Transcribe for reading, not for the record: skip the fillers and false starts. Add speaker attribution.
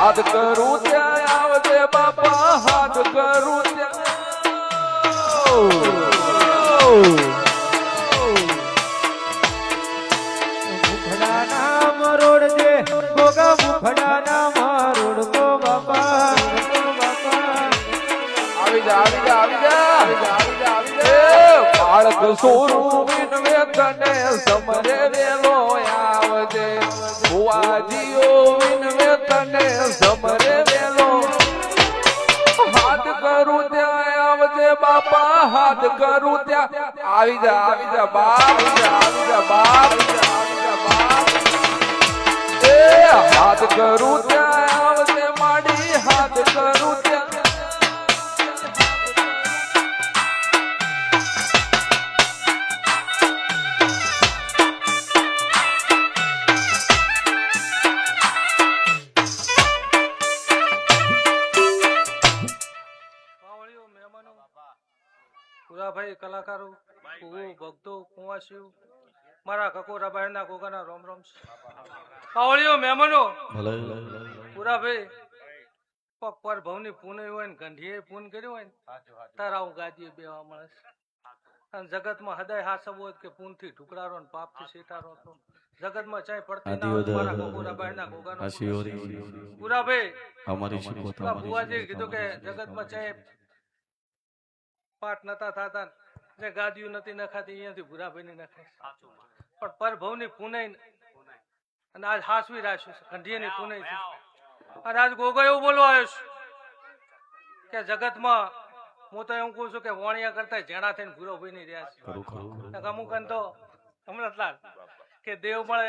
Speaker 1: હાથ કરું ત્યાં આવજે બાપા હાથ કરું ત્યાં
Speaker 2: મુખડા નામ રોડ દે ગોગા મુખડા નામ રોડ તો બાપા
Speaker 1: આવી જા આવી જા આવી જા આવી જા આવી જા આવી જા બાળક સોરું વિનવે તને સમરે વેલો આવજે ભુવાજીઓ વિનવે તને સમરે વેલો હાથ કરું ત્યાં આવજે બાપા હાથ કરું ત્યાં આવી જા બાપ આવી જા બાપ આવી જા બાપ એ હાથ કરું ત્યાં આવજે માડી હાથ કરું ત્યાં
Speaker 3: પૂરા ભાઈ કલાકારો ભક્તો કુંવાસીઓ મારા કકોરા બહેરના ગોગાના રોમ રોમ પાવળીઓ મહેમાનો પૂરા ભાઈ પગ પર ભવની પૂન હોય ને ગંઢીએ પૂન કર્યું હોય ને તારા હું ગાદીએ બેવા મળે અને જગતમાં હૃદય હાસવ હોય કે પૂન થી ઢુકડારો ને પાપ થી સેટારો હતો જગતમાં ચાય પડતી ના હોય મારા કકોરા બહેરના ગોગાનો પૂરા ભાઈ બુવાજી કીધું કે જગતમાં ચાય પાઠ નતા થતા જે ગાદીઓ નથી નખાતી અહીંયાથી ભૂરાભાઈ ની નખાય પણ પર ભવની પુનાઈ અને આજ હાસવી રાખ્યું છે કંઢીની પુનાઈ છે અને આજ ગોગો એવું બોલવા આવ્યો છે કે જગતમાં હું તો એવું કહું છું કે વણિયા કરતા જેણા થઈને ભૂરોભાઈ ની રહ્યા છે અમુક તો હમણાં કે દેવ મળે